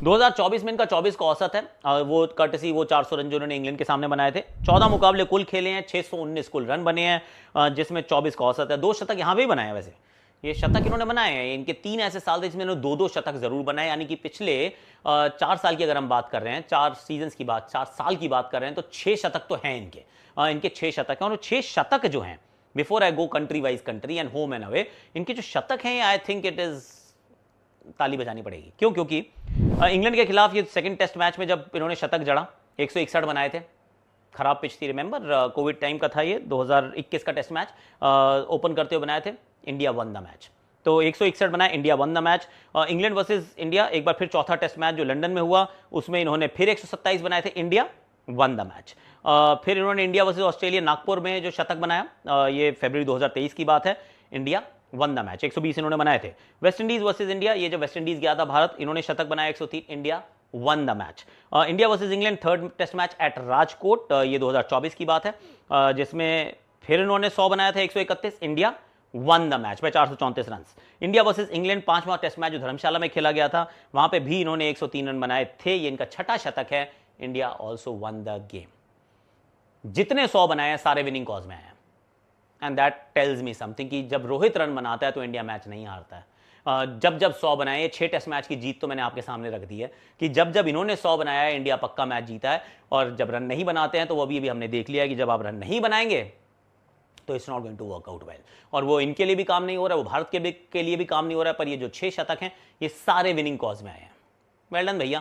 2024 में इनका 24 का औसत है, वो कर्टसी वो 400 रन जो इन्होंने इंग्लैंड के सामने बनाए थे। 14 मुकाबले कुल खेले हैं, 619 कुल रन बने हैं, जिसमें 24 का औसत है। 2 शतक यहां भी बनाए हैं, वैसे ये शतक इन्होंने बनाए हैं। इनके 3 ऐसे साल थे जिसमें इन्होंने 2-2 शतक जरूर बनाए, यानी कि पिछले 4 साल की अगर हम बात कर रहे हैं, 4 सीजन की बात, 4 साल की बात कर रहे हैं, तो 6 शतक तो हैं इनके। इनके 6 शतक हैं, और 6 शतक जो हैं, before I go country wise country and home and away, इनके जो शतक हैं, आई थिंक इट इज ताली बजानी पड़ेगी। क्यों? क्योंकि इंग्लैंड के खिलाफ ये सेकंड टेस्ट मैच में जब इन्होंने शतक जड़ा, 161 बनाए थे, खराब पिच थी, रिमेंबर कोविड टाइम का था ये, 2021 का टेस्ट मैच, ओपन करते हुए बनाए थे, इंडिया वन द मैच। तो 161 बनाए, India won the match. England versus India एक बार फिर चौथा टेस्ट मैच जो लंदन में हुआ, उसमें इन्होंने फिर 127 बनाए थे, इंडिया वन द मैच। फिर इन्होंने इंडिया वर्सेस ऑस्ट्रेलिया नागपुर में जो शतक बनाया, ये फरवरी 2023 की बात है, इंडिया वन द मैच, 120 इन्होंने बनाए थे। वेस्ट इंडीज वर्सेस इंडिया, ये जब वेस्ट इंडीज गया था भारत, इन्होंने शतक बनाया 103, India won the match. India versus England third test match at Rajkot, ये 2024 की बात है, जिसमें फिर इन्होंने 100 बनाया था, 131, India won the match by 434 run. India versus England पांचवा टेस्ट मैच जो धर्मशाला में खेला गया था, वहां पे भी इन्होंने 103 रन बनाए थे, ये इनका छठा शतक है। India also one the game. जितने 100 बनाए हैं सारे विनिंग कॉज में आए हैं, and that tells me something कि जब रोहित रन बनाता है तो इंडिया मैच नहीं हारता है। जब जब 100 बनाए, ये 6 टेस्ट मैच की जीत तो मैंने आपके सामने रख दी है कि जब जब इन्होंने 100 बनाया है, इंडिया पक्का मैच जीता है। और जब रन नहीं बनाते हैं तो वो अभी हमने देख लिया कि जब आप रन नहीं बनाएंगे तो it's not going to work out well. और वो इनके लिए भी काम नहीं हो रहा है, वो भारत के लिए भी काम नहीं हो रहा है। पर ये जो 6 शतक हैं, ये सारे विनिंग कॉज में आए हैं। वेल डन भैया।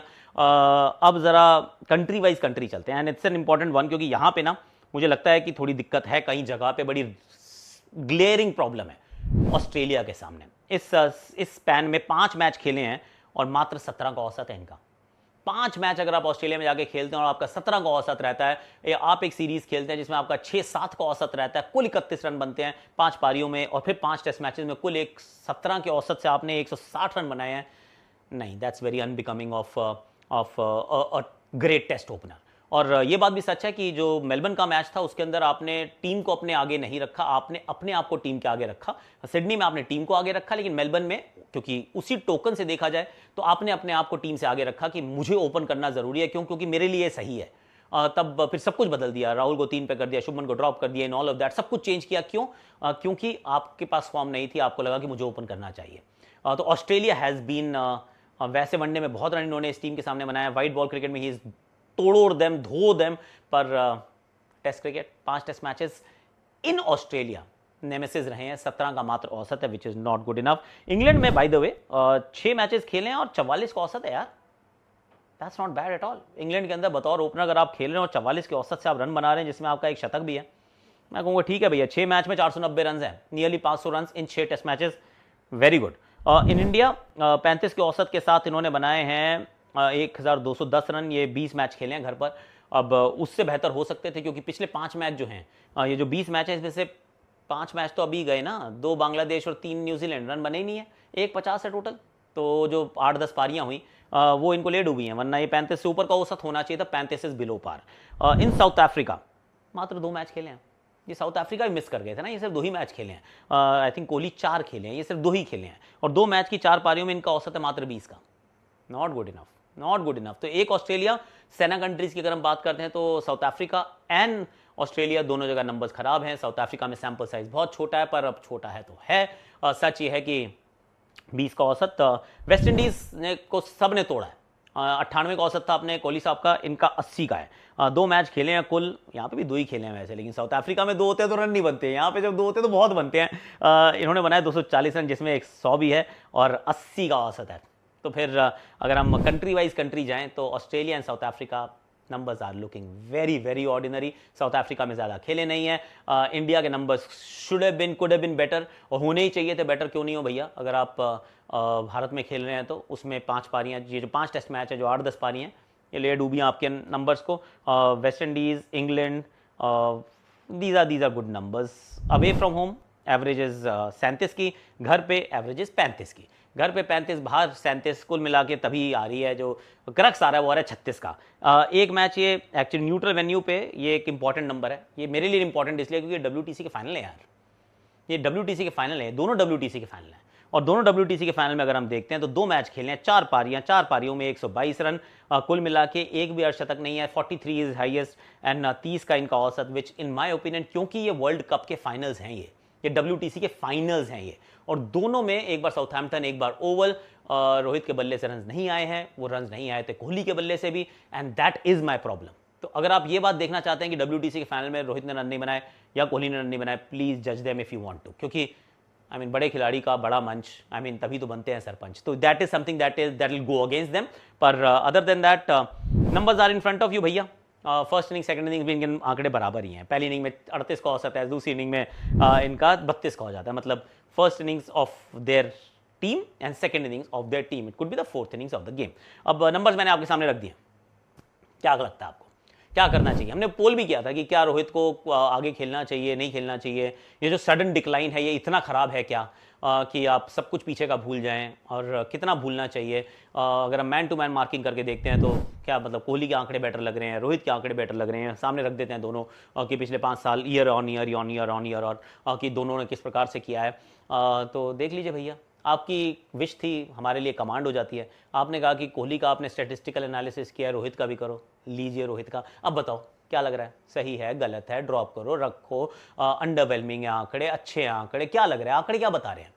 अब जरा कंट्री वाइज कंट्री चलते हैं, and it's an important one, क्योंकि यहां पे ना मुझे लगता है कि थोड़ी दिक्कत है, कई जगह पे बड़ी ग्लेयरिंग प्रॉब्लम है ऑस्ट्रेलिया के सामने। इस स्पैन में 5 मैच खेले हैं और मात्र 17 का औसत है इनका। 5 मैच अगर आप ऑस्ट्रेलिया में जाके खेलते हैं और आपका 17 का औसत रहता है, या आप एक सीरीज खेलते हैं जिसमें आपका 6-7 का औसत रहता है, कुल 31 रन बनते हैं 5 पारियों में, और फिर 5 टेस्ट मैचेस में कुल 17 के औसत से आपने 160 रन बनाए हैं, नहीं, that's very unbecoming of a great test opener. और ये बात भी सच है कि जो मेलबर्न का मैच था उसके अंदर आपने टीम को अपने आगे नहीं रखा, आपने अपने आप को टीम के आगे रखा। सिडनी में आपने टीम को आगे रखा, लेकिन मेलबर्न में, क्योंकि उसी टोकन से देखा जाए तो आपने अपने आप को टीम से आगे रखा कि मुझे ओपन करना जरूरी है। क्यों? क्योंकि मेरे लिए सही है। तब फिर सब कुछ बदल दिया, राहुल को 3 पे कर दिया, शुभमन को ड्रॉप कर दिया, इन ऑल ऑफ दैट सब कुछ चेंज किया। क्यों? क्योंकि आपके पास फॉर्म नहीं थी, आपको लगा कि मुझे ओपन करना चाहिए। तो ऑस्ट्रेलिया हैज बीन, वैसे वनडे में बहुत रन इन्होंने इस टीम के सामने बनाया, व्हाइट बॉल क्रिकेट में ही तोड़ देम, धो देम, पर test cricket 5 test matches in Australia nemesis रहे हैं, 17 का मात्र औसत है, which is not good enough. England में बाय द वे 6 मैचेस खेले हैं और 44 का औसत है यार, that's not bad at all. England के अंदर बतौर ओपनर अगर आप खेल रहे हैं और 44 के औसत से आप रन बना रहे हैं, जिसमें आपका एक शतक भी है, मैं कहूँगा ठीक है भैया। 6 मैच में 490 रन है, nearly 500 run in 6 test matches, very good. In India 35 के औसत के साथ इन्होंने बनाए हैं 1210 रन, ये 20 मैच खेले हैं घर पर। अब उससे बेहतर हो सकते थे, क्योंकि पिछले 5 मैच जो हैं, ये जो 20 मैच है इसमें से 5 मैच तो अभी गए ना, 2 बांग्लादेश और 3 न्यूजीलैंड, रन बने ही नहीं है, 150 है टोटल। तो जो 8-10 पारियां हुई वो इनको ले डूबी हैं, वरना ये 35 से ऊपर का औसत होना चाहिए था, 35 is below par. In South Africa मात्र 2 मैच खेले हैं, ये साउथ अफ्रीका भी मिस कर गए थे ना, ये सिर्फ 2 ही मैच खेले हैं। आई थिंक कोहली 4 खेले हैं, ये सिर्फ 2 ही खेले हैं, और 2 मैच की 4 पारियों में इनका औसत है मात्र 20 का। Not good enough, not good enough. तो एक ऑस्ट्रेलिया, सेना कंट्रीज की अगर हम बात करते हैं तो साउथ अफ्रीका एंड ऑस्ट्रेलिया दोनों जगह नंबर्स खराब हैं। साउथ अफ्रीका में सैंपल साइज बहुत छोटा है, पर अब छोटा है तो है। सच ये है कि 20 का औसत वेस्ट इंडीज ने को सब ने तोड़ा है। 98 का औसत था अपने कोहली साहब का, इनका 80 का है। 2 मैच खेले हैं कुल, यहाँ पे भी 2 ही खेले हैं वैसे, लेकिन साउथ अफ्रीका में 2 होते हैं तो रन नहीं बनते हैं, यहाँ पे जब 2 होते हैं तो बहुत बनते हैं। इन्होंने बनाए 240 रन, जिसमें 100 भी है, और 80 का औसत है। तो फिर अगर हम कंट्री वाइज कंट्री जाएं तो Australia and South Africa numbers are looking very very ordinary. South Africa में ज़्यादा खेले नहीं है। इंडिया के numbers should have been, could have been better, और होने ही चाहिए थे बेटर। क्यों नहीं हो भैया? अगर आप भारत में खेल रहे हैं तो उसमें 5 पारियाँ, ये जो 5 टेस्ट मैच है, जो 8-10 पारियाँ, ये ले डूबियाँ आपके नंबर्स को। West Indies, England, these are good numbers. Away from home averages 37 की, घर पे एवरेजेस 35 की। घर पे 35, बाहर 37, कुल मिला के तभी आ रही है, जो क्रक्स आ रहा है वो आ रहा है 36 का। एक मैच ये एक्चुअली न्यूट्रल वेन्यू पे, ये एक इंपॉर्टेंट नंबर है। ये मेरे लिए इंपॉर्टेंट इसलिए क्योंकि WTC के फाइनल है यार, ये WTC के फाइनल है, दोनों WTC के फाइनल हैं। और दोनों WTC के फाइनल में अगर हम देखते हैं तो 2 मैच खेले हैं, 4 पारियां, 4 पारियों में 122 रन, कुल मिला के एक भी अर्धशतक नहीं है, 43 इज हाईएस्ट एंड 30 का इनका औसत, विच इन माय ओपिनियन, क्योंकि ये वर्ल्ड कप के फाइनल्स हैं, ये WTC के फाइनल्स हैं ये, और दोनों में एक बार साउथहैम्पटन एक बार ओवल, रोहित के बल्ले से रन नहीं आए हैं, वो रन नहीं आए थे कोहली के बल्ले से भी, and that is my problem. तो अगर आप ये बात देखना चाहते हैं कि WTC के फाइनल में रोहित ने रन नहीं बनाए या कोहली ने रन नहीं बनाए, प्लीज जज them if you want to, क्योंकि बड़े खिलाड़ी का बड़ा मंच, तभी तो बनते हैं सरपंच, तो that is something that will go against them. पर other than that numbers are in front of you भैया। फर्स्ट इनिंग सेकंड इनिंग में इनके आंकड़े बराबर ही हैं, पहली इनिंग में 38 का औसत है, दूसरी इनिंग में इनका 32 का हो जाता है, मतलब first innings of their team and second innings of their team, it could be the fourth innings of the game. अब नंबर्स मैंने आपके सामने रख दिए, क्या लगता है आपको क्या करना चाहिए? हमने पोल भी किया था कि क्या रोहित को आगे खेलना चाहिए, नहीं खेलना चाहिए, ये जो सडन डिक्लाइन है ये इतना ख़राब है क्या कि आप सब कुछ पीछे का भूल जाएं, और कितना भूलना चाहिए? अगर हम मैन टू मैन मार्किंग करके देखते हैं तो क्या मतलब कोहली के आंकड़े बेटर लग रहे हैं, रोहित के आंकड़े बेटर लग रहे हैं, सामने रख देते हैं दोनों कि पिछले 5 साल ईयर ऑन ईयर और कि दोनों ने किस प्रकार से किया है। तो देख लीजिए भैया, आपकी विश थी, हमारे लिए कमांड हो जाती है। आपने कहा कि कोहली का आपने स्टैटिस्टिकल एनालिसिस किया है, रोहित का भी करो, लीजिए रोहित का। अब बताओ क्या लग रहा है, सही है, गलत है, ड्रॉप करो, रखो, अंडरवेलमिंग है आंकड़े, अच्छे आंकड़े, क्या लग रहा है, आंकड़े क्या बता रहे हैं?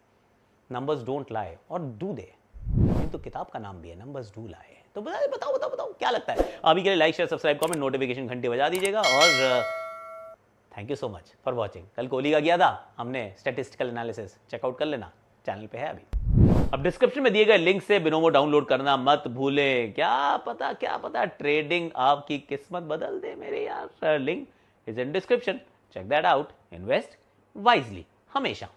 नंबर्स डोंट लाए और डू दे, तो किताब का नाम भी है, नंबर्स डू लाए। तो बताओ क्या लगता है? अभी के लिए like share subscribe comment notification घंटे बजा दीजिएगा, और thank you so much for watching. कल कोहली का किया था हमने स्टैटिस्टिकल एनालिसिस, चेकआउट कर लेना, चैनल पे है अभी। अब डिस्क्रिप्शन में दिए गए लिंक से बिनोमो डाउनलोड करना मत भूलें। क्या पता ट्रेडिंग आपकी किस्मत बदल दे मेरे यार। Link is in description, check that out. Invest wisely हमेशा।